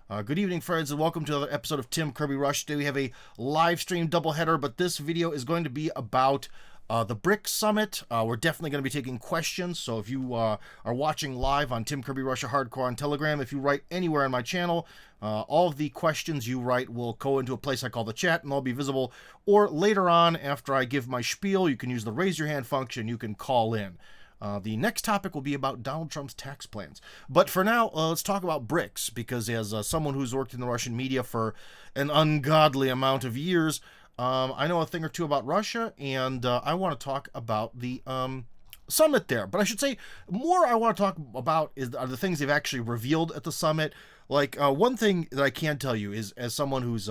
Good evening, friends, and welcome to another episode of Tim Kirby Rush. Today we have a live stream doubleheader, but this video is going to be about the BRICS Summit. We're definitely going to be taking questions, so if you are watching live on Tim Kirby Russia Hardcore on Telegram, if you write anywhere on my channel, all of the questions you write will go into a place I call the chat, and they'll be visible. Or later on, after I give my spiel, you can use the raise your hand function, you can call in. The next topic will be about Donald Trump's tax plans. But for now, let's talk about BRICS, because as someone who's worked in the Russian media for an ungodly amount of years, I know a thing or two about Russia, and I want to talk about the summit there. But I should say, more I want to talk about are the things they've actually revealed at the summit. Like, one thing that I can tell you is, as someone who's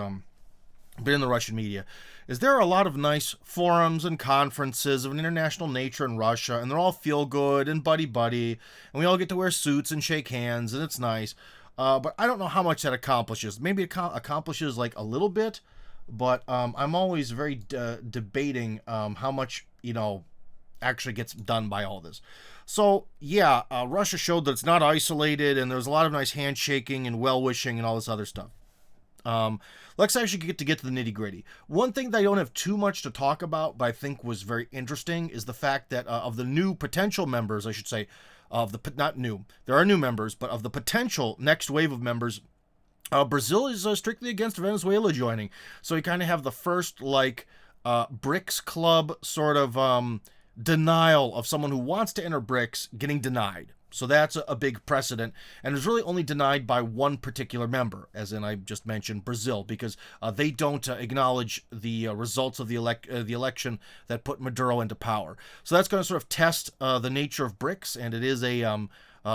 been in the Russian media, is there are a lot of nice forums and conferences of an international nature in Russia, and they're all feel good and buddy-buddy, and we all get to wear suits and shake hands, and it's nice. But I don't know how much that accomplishes. Maybe it accomplishes like a little bit, but I'm always very debating how much, actually gets done by all this. So, yeah, Russia showed that it's not isolated, and there's a lot of nice handshaking and well-wishing and all this other stuff. Let's actually get to the nitty-gritty. One thing that I don't have too much to talk about, but I think was very interesting, is the fact that of the new potential members, I should say, not new, there are new members, but of the potential next wave of members, Brazil is strictly against Venezuela joining. So you kind of have the first, BRICS club sort of denial of someone who wants to enter BRICS getting denied. So that's a big precedent, and it's really only denied by one particular member, as in I just mentioned Brazil, because they don't acknowledge the results of the election that put Maduro into power. So that's going to sort of test the nature of BRICS, and it is a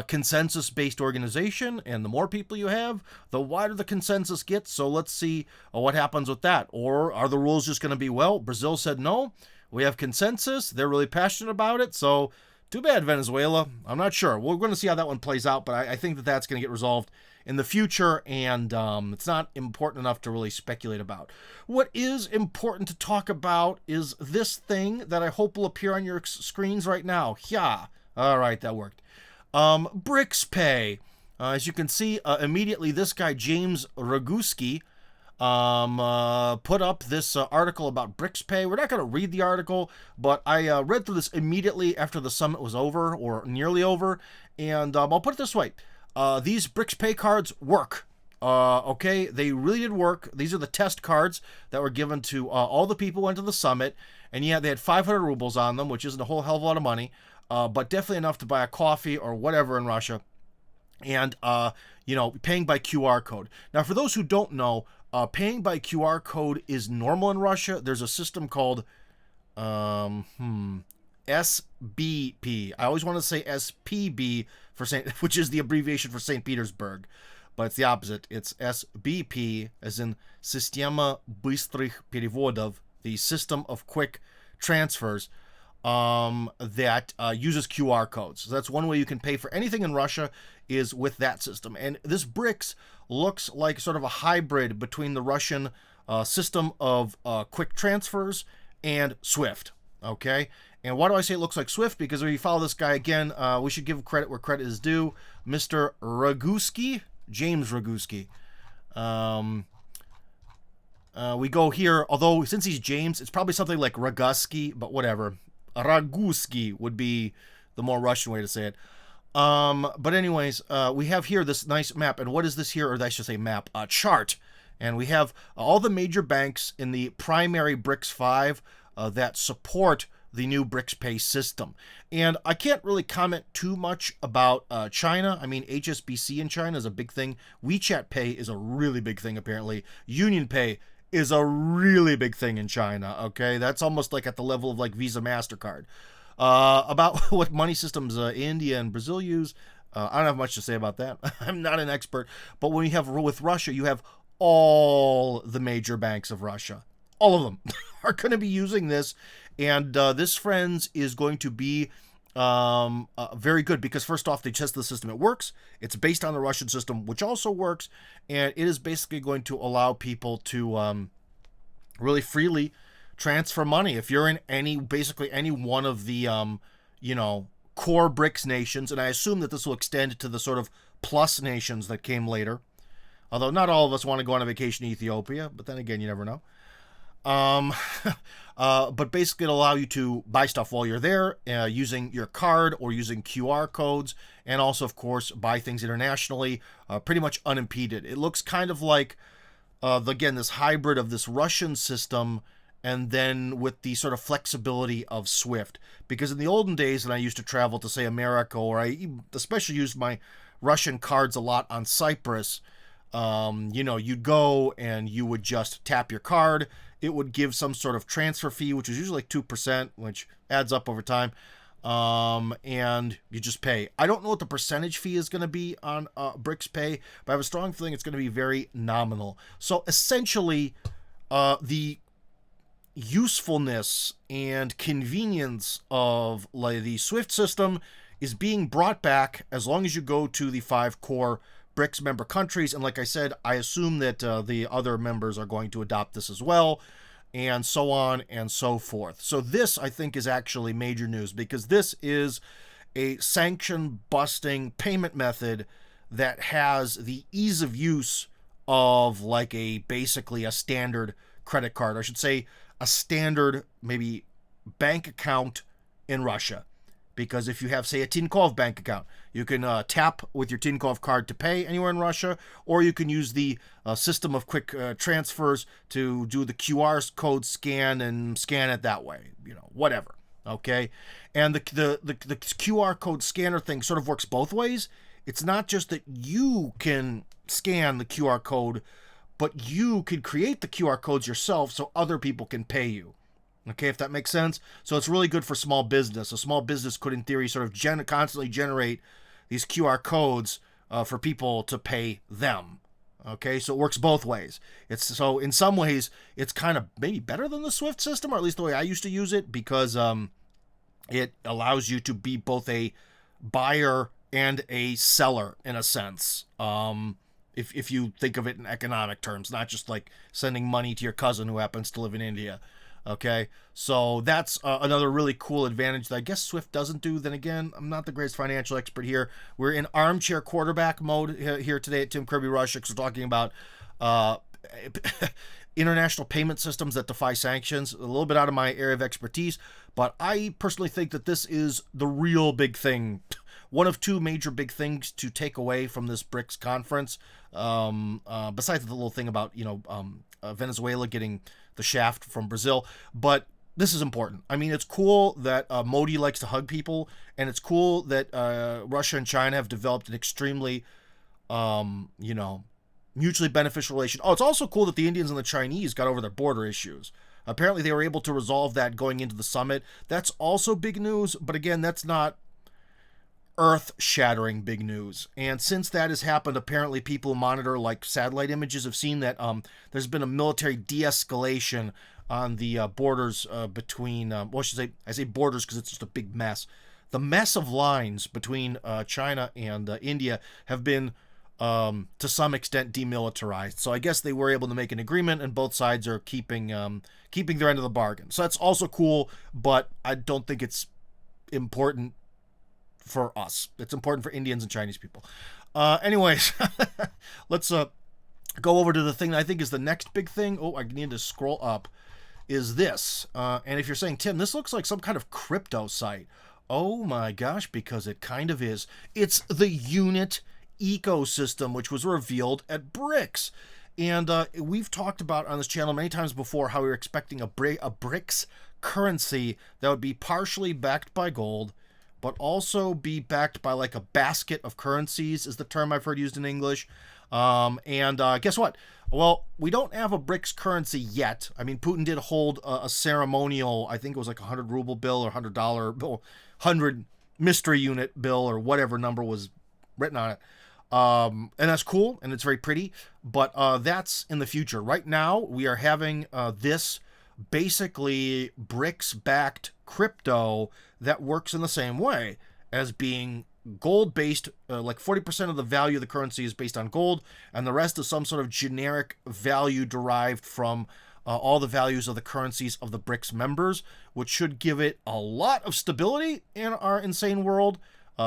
consensus-based organization, and the more people you have, the wider the consensus gets. So let's see what happens with that. Or are the rules just going to be, well, Brazil said no, we have consensus, they're really passionate about it, so too bad, Venezuela. I'm not sure. We're going to see how that one plays out, but I think that that's going to get resolved in the future, and it's not important enough to really speculate about. What is important to talk about is this thing that I hope will appear on your screens right now. Yeah. All right, that worked. BRICS Pay. As you can see, immediately this guy, James Roguski, put up this article about BRICS Pay. We're not going to read the article, but I read through this immediately after the summit was over, or nearly over, and I'll put it this way. These BRICS Pay cards work. Okay, they really did work. These are the test cards that were given to all the people who went to the summit, and yeah, they had 500 rubles on them, which isn't a whole hell of a lot of money, but definitely enough to buy a coffee or whatever in Russia, and, paying by QR code. Now, for those who don't know, paying by QR code is normal in Russia. There's a system called SBP. I always want to say SPB which is the abbreviation for St. Petersburg, but it's the opposite. It's SBP, as in Система быстрых переводов, the system of quick transfers, that uses QR codes. So that's one way you can pay for anything in Russia, is with that system. And this BRICS looks like sort of a hybrid between the Russian system of quick transfers and SWIFT. Okay? And why do I say it looks like SWIFT? Because if you follow this guy again, we should give credit where credit is due. Mr. Roguski, James Roguski. We go here, although since he's James, it's probably something like Roguski, but whatever. Raguski would be the more Russian way to say it. But anyways, we have here this nice map. And what is this here? Or I should say map, chart. And we have all the major banks in the primary BRICS 5 that support the new BRICS Pay system. And I can't really comment too much about China. I mean, HSBC in China is a big thing. WeChat Pay is a really big thing, apparently. Union Pay is a really big thing in China, okay? That's almost like at the level of like Visa, MasterCard. About what money systems India and Brazil use, I don't have much to say about that. I'm not an expert. But when you have with Russia, you have all the major banks of Russia. All of them are going to be using this. And this, friends, is going to be very good because, first off, they test the system. It works. It's based on the Russian system, which also works. And it is basically going to allow people to really freely transfer money. If you're in basically any one of the, core BRICS nations, and I assume that this will extend to the sort of plus nations that came later, Although not all of us want to go on a vacation to Ethiopia, but then again, you never know. Um, but basically, it'll allow you to buy stuff while you're there using your card or using QR codes, and also, of course, buy things internationally pretty much unimpeded. It looks kind of like, again, this hybrid of this Russian system and then with the sort of flexibility of Swift. Because in the olden days, when I used to travel to, say, America, or I especially used my Russian cards a lot on Cyprus, you'd go and you would just tap your card. It would give some sort of transfer fee, which is usually like 2%, which adds up over time. And you just pay. I don't know what the percentage fee is going to be on BRICS Pay, but I have a strong feeling it's going to be very nominal. So essentially, the usefulness and convenience of like the SWIFT system is being brought back as long as you go to the 5 core BRICS member countries. And like I said, I assume that the other members are going to adopt this as well, and so on and so forth. So this, I think, is actually major news, because this is a sanction-busting payment method that has the ease of use of like basically a standard credit card. I should say a standard maybe bank account in Russia. Because if you have, say, a Tinkoff bank account, you can tap with your Tinkoff card to pay anywhere in Russia, or you can use the system of quick transfers to do the QR code scan and scan it that way, whatever, okay? And the QR code scanner thing sort of works both ways. It's not just that you can scan the QR code, but you can create the QR codes yourself so other people can pay you. Okay, if that makes sense. So it's really good for small business. A small business could, in theory, sort of constantly generate these QR codes for people to pay them. Okay, so it works both ways. So in some ways, it's kind of maybe better than the SWIFT system, or at least the way I used to use it, because it allows you to be both a buyer and a seller in a sense. If you think of it in economic terms, not just like sending money to your cousin who happens to live in India. Okay, so that's another really cool advantage that I guess Swift doesn't do. Then again, I'm not the greatest financial expert here. We're in armchair quarterback mode here today at Tim Kirby Rush, because we're talking about international payment systems that defy sanctions. A little bit out of my area of expertise, but I personally think that this is the real big thing. One of 2 major big things to take away from this BRICS conference, besides the little thing about, Venezuela getting the shaft from Brazil. But this is important. I mean, it's cool that Modi likes to hug people, and it's cool that Russia and China have developed an extremely, mutually beneficial relation. Oh, it's also cool that the Indians and the Chinese got over their border issues. Apparently, they were able to resolve that going into the summit. That's also big news, but again, that's not earth-shattering big news. And since that has happened, apparently people who monitor like satellite images have seen that there's been a military de-escalation on the borders between, I say borders because it's just a big mess. The mess of lines between China and India have been to some extent demilitarized. So I guess they were able to make an agreement, and both sides are keeping their end of the bargain. So that's also cool, but I don't think it's important for us. It's important for Indians and Chinese people. Anyways, let's go over to the thing that I think is the next big thing. Oh, I need to scroll up. Is this. And if you're saying, Tim, this looks like some kind of crypto site. Oh my gosh, because it kind of is. It's the Unit ecosystem, which was revealed at BRICS. And we've talked about on this channel many times before how we were expecting a BRICS currency that would be partially backed by gold, but also be backed by like a basket of currencies, is the term I've heard used in English. And guess what? Well, we don't have a BRICS currency yet. I mean, Putin did hold a ceremonial, I think it was like a 100 ruble bill or $100 bill, 100 mystery unit bill, or whatever number was written on it. And that's cool, and it's very pretty, but that's in the future. Right now, we are having this basically BRICS-backed crypto that works in the same way as being gold-based. Like 40% of the value of the currency is based on gold, and the rest is some sort of generic value derived from all the values of the currencies of the BRICS members, which should give it a lot of stability in our insane world.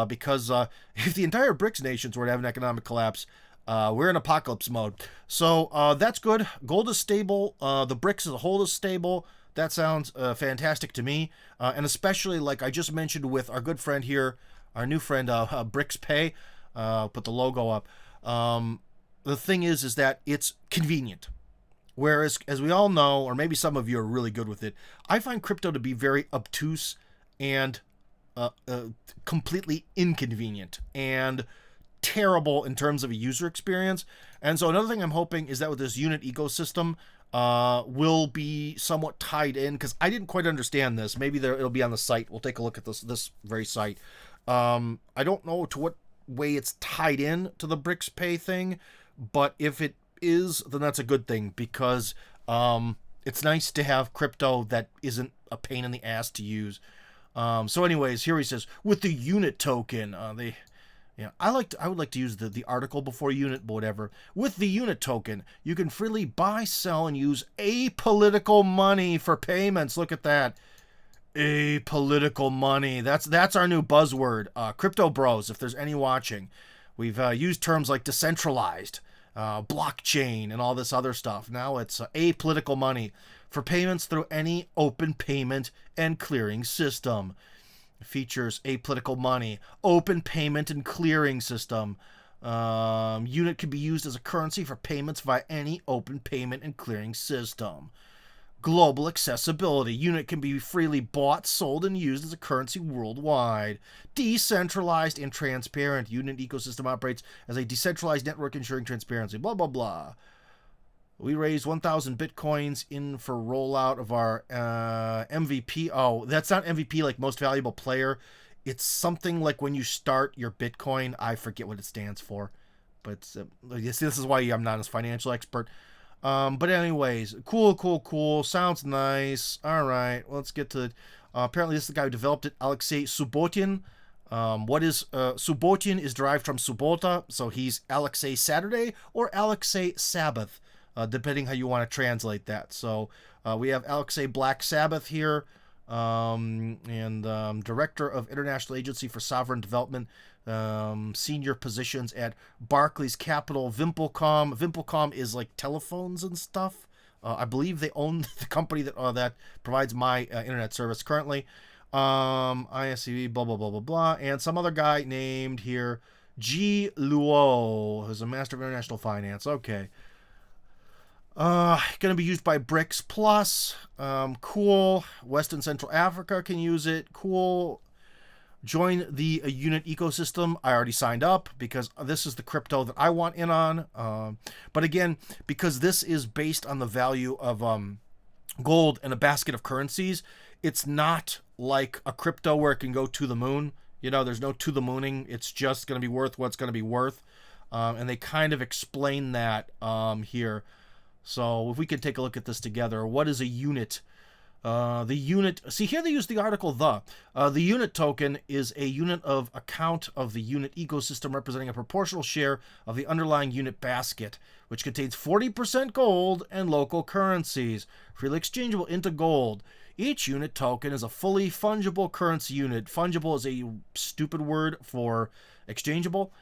Because if the entire BRICS nations were to have an economic collapse, We're in apocalypse mode. So that's good. Gold is stable. The BRICS as a whole is stable. That sounds fantastic to me. And especially, like I just mentioned with our good friend here, our new friend, BRICS Pay. Put the logo up. The thing is that it's convenient. Whereas, as we all know, or maybe some of you are really good with it, I find crypto to be very obtuse and completely inconvenient and terrible in terms of a user experience. And so another thing I'm hoping is that with this unit ecosystem will be somewhat tied in, because I didn't quite understand this. Maybe it'll be on the site. We'll take a look at this very site. I don't know to what way it's tied in to the BRICS Pay thing, but if it is, then that's a good thing, because it's nice to have crypto that isn't a pain in the ass to use. So anyways, here he says, with the unit token, I would like to use the article before unit, but whatever. With the unit token, you can freely buy, sell, and use apolitical money for payments. Look at that. Apolitical money. That's our new buzzword. Crypto bros, if there's any watching. We've used terms like decentralized, blockchain, and all this other stuff. Now it's apolitical money for payments through any open payment and clearing system. It features apolitical money, open payment and clearing system. Unit can be used as a currency for payments via any open payment and clearing system. Global accessibility. Unit can be freely bought, sold, and used as a currency worldwide. Decentralized and transparent. Unit ecosystem operates as a decentralized network ensuring transparency. Blah, blah, blah. We raised 1,000 Bitcoins in for rollout of our MVP. Oh, that's not MVP like most valuable player. It's something like when you start your Bitcoin. I forget what it stands for. But this is why I'm not a financial expert. But anyways, cool. Sounds nice. All right, let's get to it. Apparently, this is the guy who developed it, Alexei Subotin. What is Subotin is derived from Subota, so he's Alexei Saturday or Alexei Sabbath, depending how you want to translate that. So we have Alexei Black Sabbath here, and Director of International Agency for Sovereign Development, senior positions at Barclays Capital, Vimpelcom. Vimpelcom is like telephones and stuff. I believe they own the company that provides my internet service currently. ISCV, blah, blah, blah, blah, blah. And some other guy named here, G. Luo, who's a Master of International Finance. Okay. Going to be used by BRICS Plus. Cool. West and Central Africa can use it. Cool. Join the unit ecosystem. I already signed up because this is the crypto that I want in on. But again, because this is based on the value of gold and a basket of currencies, it's not like a crypto where it can go to the moon. You know, there's no to the mooning. It's just going to be worth what it's going to be worth. And they kind of explain that here. So if we could take a look at this together, what is a unit? The unit, see here they use the article the unit token is a unit of account of the unit ecosystem representing a proportional share of the underlying unit basket, which contains 40% gold and local currencies, freely exchangeable into gold. Each unit token is a fully fungible currency unit. Fungible is a stupid word for exchangeable.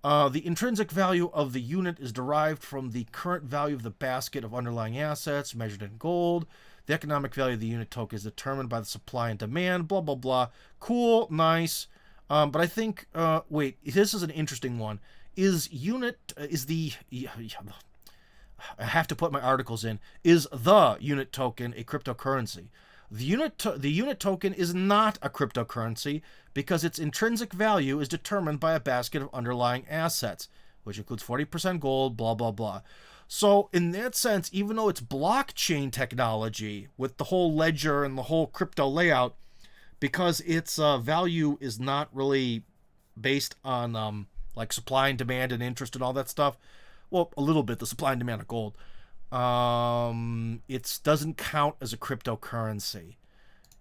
The intrinsic value of the unit is derived from the current value of the basket of underlying assets measured in gold. The economic value of the unit token is determined by the supply and demand, blah, blah, blah. Cool, nice. But I think, wait, this is an interesting one. I have to put my articles in. Is the unit token a cryptocurrency? The unit token is not a cryptocurrency because its intrinsic value is determined by a basket of underlying assets, which includes 40% gold, blah, blah, blah. So in that sense, even though it's blockchain technology with the whole ledger and the whole crypto layout, because its value is not really based on like supply and demand and interest and all that stuff, well, a little bit, the supply and demand of gold, it doesn't count as a cryptocurrency.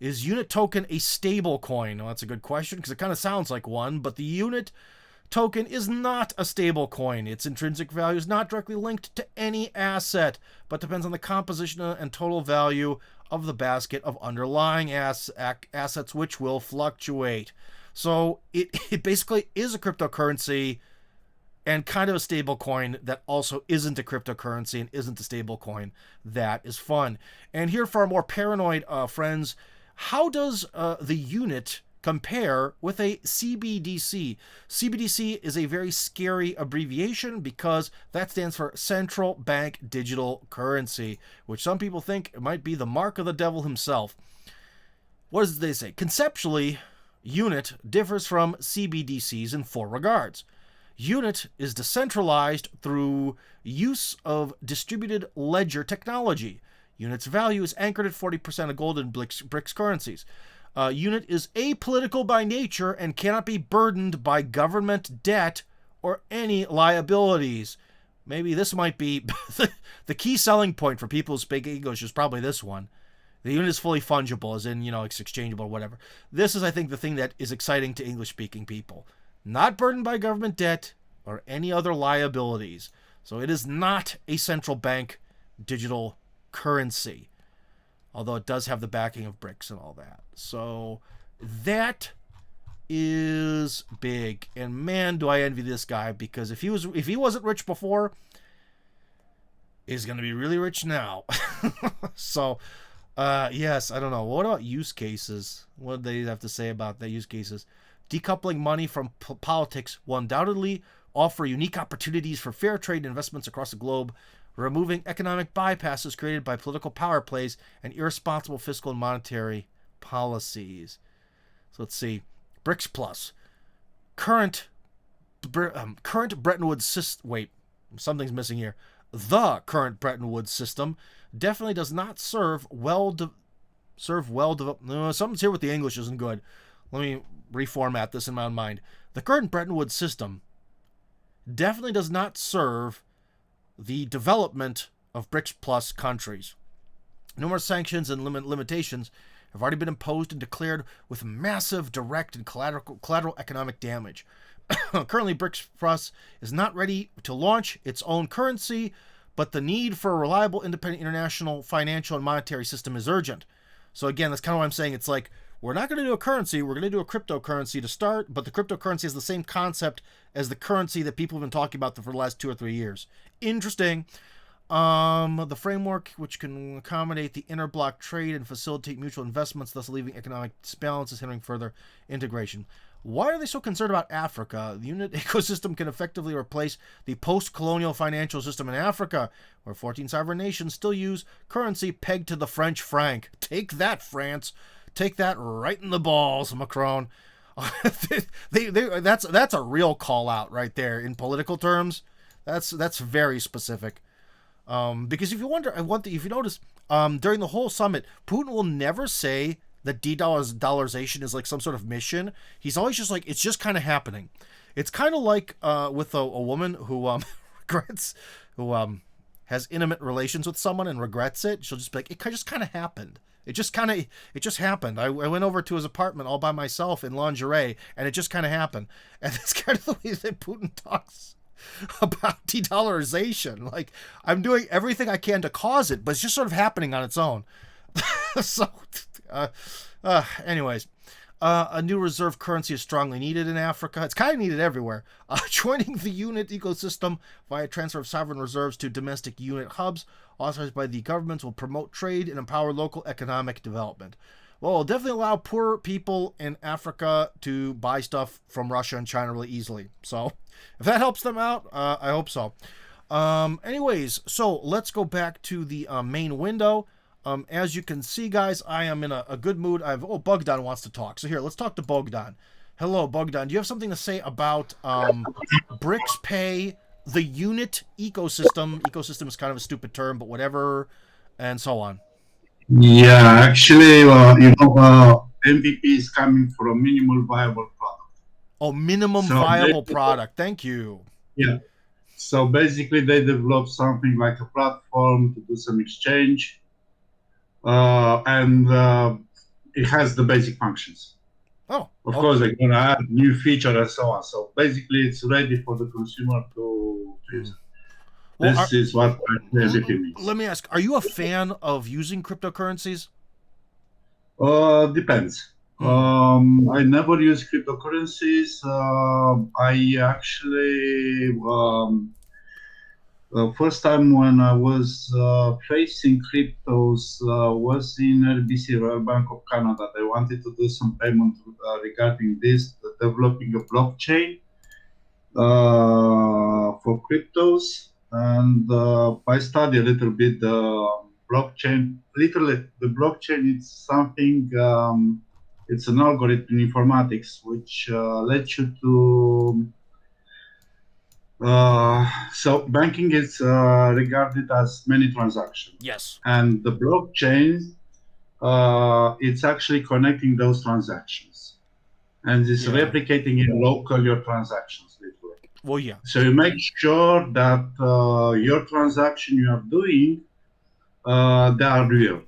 Is unit token a stable coin? Well, that's a good question because it kind of sounds like one, but the unit token is not a stable coin. Its intrinsic value is not directly linked to any asset, but depends on the composition and total value of the basket of underlying assets, which will fluctuate. So it basically is a cryptocurrency and kind of a stable coin that also isn't a cryptocurrency and isn't a stable coin that is fun. And here for our more paranoid friends, how does the unit compare with a CBDC? CBDC is a very scary abbreviation because that stands for Central Bank Digital Currency, which some people think might be the mark of the devil himself. What does they say? Conceptually, unit differs from CBDCs in 4 regards. Unit is decentralized through use of distributed ledger technology. Unit's value is anchored at 40% of gold in BRICS currencies. Unit is apolitical by nature and cannot be burdened by government debt or any liabilities. Maybe this might be the key selling point for people who speak English is probably this one. The unit is fully fungible, as in, it's exchangeable or whatever. This is, I think, the thing that is exciting to English-speaking people. Not burdened by government debt or any other liabilities. So it is not a central bank digital currency, although it does have the backing of BRICS and all that. So that is big, and man, do I envy this guy, because if he wasn't rich before, he's gonna be really rich now. So yes, I don't know. What about use cases? What do they have to say about the use cases? Decoupling money from politics will undoubtedly offer unique opportunities for fair trade investments across the globe, removing economic bypasses created by political power plays and irresponsible fiscal and monetary policies. So let's see. BRICS Plus. Current Bretton Woods system. Wait, something's missing here. The current Bretton Woods system definitely does not serve well. No, something's here with the English isn't good. Let me reformat this in my own mind. The current Bretton Woods system definitely does not serve the development of BRICS Plus countries. Numerous sanctions and limitations have already been imposed and declared with massive direct and collateral economic damage. Currently, BRICS Plus is not ready to launch its own currency, but the need for a reliable, independent international financial and monetary system is urgent. So again, that's kind of what I'm saying. It's like, we're not going to do a currency, we're going to do a cryptocurrency to start, but the cryptocurrency is the same concept as the currency that people have been talking about for the last 2 or 3 years. Interesting. The framework, which can accommodate the interblock trade and facilitate mutual investments, thus leaving economic disbalances, hindering further integration. Why are they so concerned about Africa? The unit ecosystem can effectively replace the post-colonial financial system in Africa, where 14 sovereign nations still use currency pegged to the French franc. Take that, France. Take that right in the balls, Macron. That's a real call out right there in political terms. That's very specific. Because if you notice, during the whole summit, Putin will never say that de-dollarization is like some sort of mission. He's always just like, it's just kind of happening. It's kind of like with a woman who has intimate relations with someone and regrets it. She'll just be like, it just kind of happened. It just happened. I went over to his apartment all by myself in lingerie, and it just kind of happened. And that's kind of the way that Putin talks about de-dollarization. Like, I'm doing everything I can to cause it, but it's just sort of happening on its own. So, anyways, a new reserve currency is strongly needed in Africa. It's kind of needed everywhere. Joining the unit ecosystem via transfer of sovereign reserves to domestic unit hubs authorized by the governments will promote trade and empower local economic development. Well, it'll definitely allow poor people in Africa to buy stuff from Russia and China really easily. So, if that helps them out, I hope so. Anyways, so let's go back to the main window. As you can see, guys, I am in a good mood. Bogdan wants to talk. So here, let's talk to Bogdan. Hello, Bogdan. Do you have something to say about BRICS Pay, the unit ecosystem? Ecosystem is kind of a stupid term, but and so on. Yeah, actually, MVP is coming from minimal viable product. Oh, minimum viable product. Thank you. Yeah. So basically, they developed something like a platform to do some exchange. And it has the basic functions. Oh, of course, they're going to add new features and so on. So basically, it's ready for the consumer to use it. Well, this is what MVP means. Let me ask, are you a fan of using cryptocurrencies? Depends. I never use cryptocurrencies. I actually first time when I was facing cryptos was in RBC, Royal Bank of Canada. They wanted to do some payment regarding this, developing a blockchain for cryptos, and I study a little bit the blockchain. Literally, the blockchain is something. It's an algorithm in informatics which lets you to. So banking is regarded as many transactions, Yes. and the blockchain it's actually connecting those transactions and it's Yeah. replicating in local your transactions literally. Well, yeah. So you make sure that your transaction you are doing, they are real.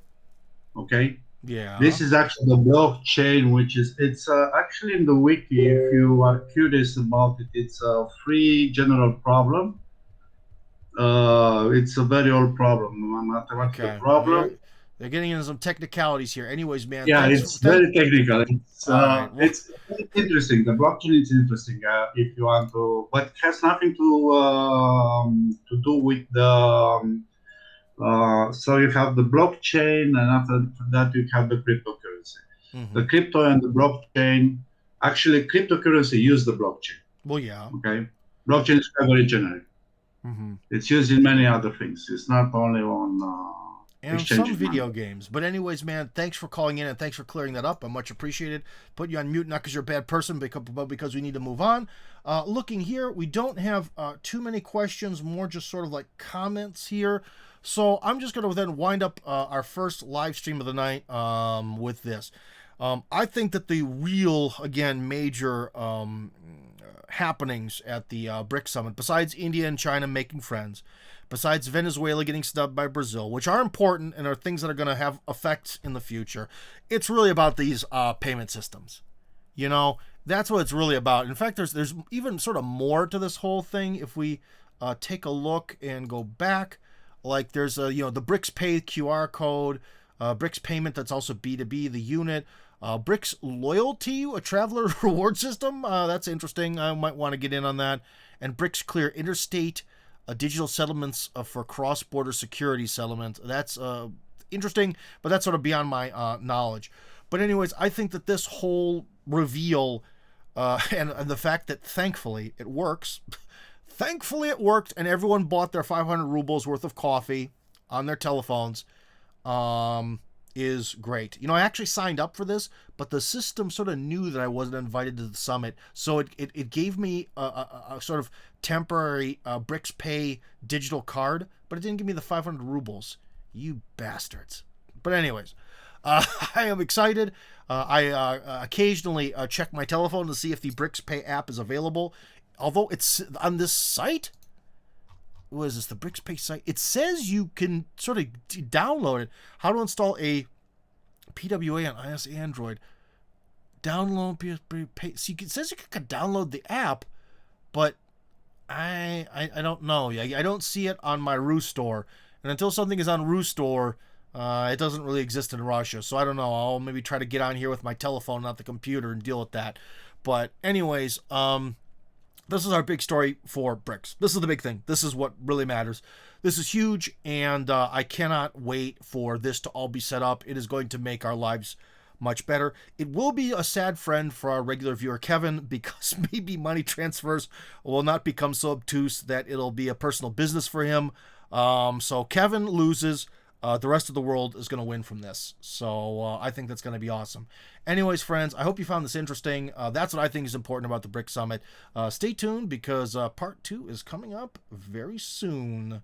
Okay. Yeah. This is actually the blockchain, which is it's actually in the wiki. If you are curious about it, it's a free general problem. It's a very old problem, a mathematical Okay. Well, problem. they're getting into some technicalities here. Anyways, man, Yeah, thanks for it's very technical. All right. Well, It's interesting. The blockchain is interesting if you want to, but it has nothing to do with the. So you have the blockchain, and after that you have the cryptocurrency. The mhm. crypto and the blockchain. Actually, cryptocurrency use the blockchain. Well, yeah. Okay, blockchain is very generic. Mhm. It's used in many other things. It's not only on And some exchanging money. video games. But anyways, man, thanks for calling in and thanks for clearing that up. I much appreciated. Put you on mute, not because you're a bad person, but because we need to move on. Looking here, we don't have too many questions, more just sort of like comments here. So I'm just going to then wind up our first live stream of the night with this. I think that the real, again, major happenings at the BRICS summit, besides India and China making friends, besides Venezuela getting snubbed by Brazil, which are important and are things that are going to have effects in the future, it's really about these payment systems. You know, that's what it's really about. In fact, there's even sort of more to this whole thing if we take a look and go back. Like there's the BRICS Pay QR code, BRICS payment that's also B2B, the unit. BRICS Loyalty, a traveler reward system. That's interesting. I might want to get in on that. And BRICS Clear Interstate digital settlements for cross-border security settlement. That's interesting, but that's sort of beyond my knowledge. But anyways, I think that this whole reveal and the fact that thankfully it works, thankfully it worked, and everyone bought their 500 rubles worth of coffee on their telephones. Is great. I actually signed up for this, but the system sort of knew that I wasn't invited to the summit, so it gave me a sort of temporary BRICS Pay digital card, but it didn't give me the 500 rubles. You bastards. But anyways, I am excited. I occasionally check my telephone to see if the BRICS Pay app is available, although it's on this site. What is this, the BRICS Pay site? It says you can sort of download it. How to install a PWA on iOS Android. Download PSP Pay. See, it says you can download the app, but I don't know. I don't see it on my Roo store. And until something is on Roo store, it doesn't really exist in Russia. So I don't know. I'll maybe try to get on here with my telephone, not the computer, and deal with that. But anyways, this is our big story for BRICS. This is the big thing. This is what really matters. This is huge, and I cannot wait for this to all be set up. It is going to make our lives much better. It will be a sad friend for our regular viewer, Kevin, because maybe money transfers will not become so obtuse that it'll be a personal business for him. So Kevin loses. The rest of the world is going to win from this. So I think that's going to be awesome. Anyways, friends, I hope you found this interesting. That's what I think is important about the BRICS Summit. Stay tuned because part 2 is coming up very soon.